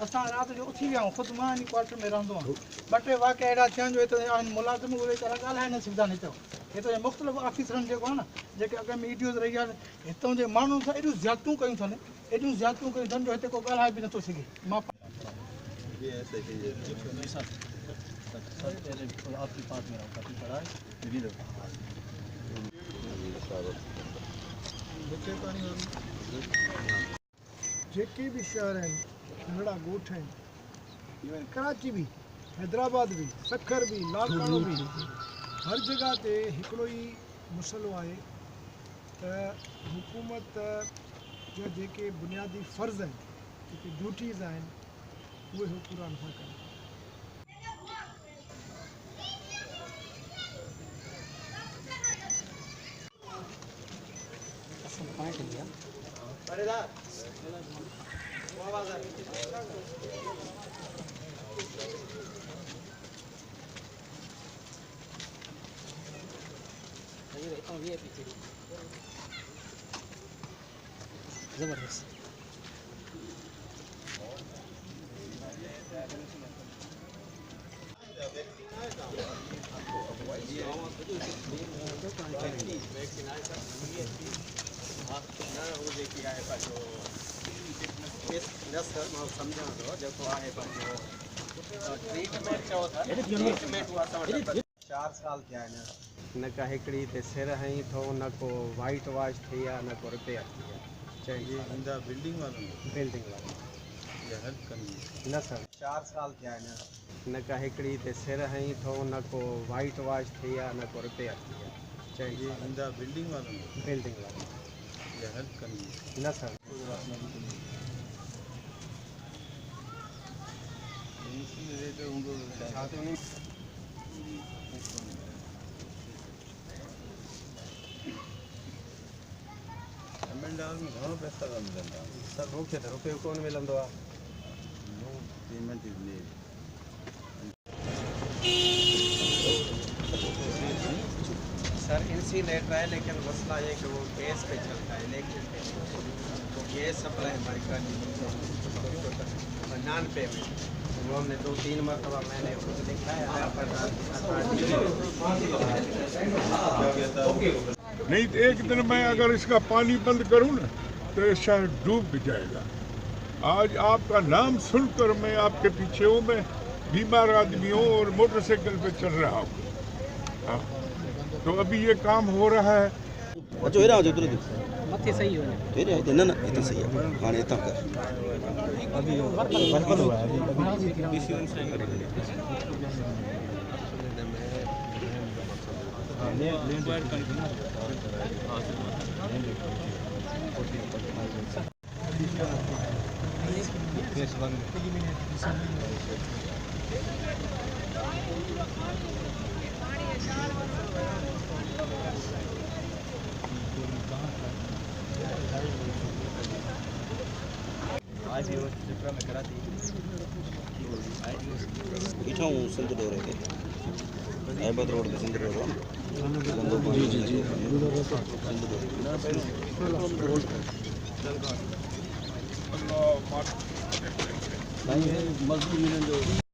असां राति जो उथी विया आहियूं ख़ुदि मां इन क्वार्टर में रहंदो आहियां ॿ टे वाक़िया अहिड़ा थिया आहिनि जो हिते आहिनि मुलाज़िम उहे वीचारा ॻाल्हाए न सघंदा आहिनि हिते जे मुख़्तलिफ़ ऑफिसरनि जेको आहे न जेके अॻ में ईडियोज़ रही आहे हितां जे माण्हुनि सां एॾियूं ज़्यादतियूं कयूं अथनि एॾियूं ज़्यादतियूं कयूं अथनि जो हिते को ॻाल्हाए बि नथो सघे मां आपके पास में रहा काफ़ी बड़ा है जेके भी शहर आहिनि नंढड़ा ॻोठ आहिनि इवन कराची भी हैदराबाद भी सखर भी लालकानो भी हर जगह ते हिकिड़ो ई मसइलो आहे त हुकूमत जा जेके बुनियादी फ़र्ज़ आहिनि जेके ड्यूटीज़ आहिनि उहे हू पूरा नथा कनि ज़बरदस्त चार साल थिया आहिनि न का हिकिड़ी हिते सिर हई थो न को वाइट वॉश थी आहे न को रिपेयर थी आहे चई बिल्डिंग वारो ये हेल्प कंदी न सर 4 साल थिया आहिनि न का हिकिड़ी हिते सिर हई थो न को वाइट वॉश थी आहे न को रिपेयर थी आहे चई बिल्डिंग वारो ये हेल्प कंदी न सर घणो पैसा था मिलंदा सर मूंखे त रुपयो कोन मिलंदो आहे no payment is made sir incinerator है लेकिन मसला ये कि वो गैस पे चलता है इलेक्ट्रिक पे तो गैस सप्लाई हमारी करनी नॉन पेमेंट वो हमने 2-3 मरतबा मैंने खुद दिखाया नहीं तो एक दिन मैं अगर इसका पानी बंद करूं ना तो ये शहर डूब भी जाएगा। आज आपका नाम सुनकर मैं आपके पीछे हूँ, मैं बीमार आदमी हूँ और मोटरसाइकिल पे चल रहा हूँ। तो अभी ये काम हो रहा है। मथे सही हो ना इतना सही है हाँ इतना कर अभी बंद हुआ बैठा हूँ सिंध डोरे पे ऐबत रोड पे सिंध डोरे जी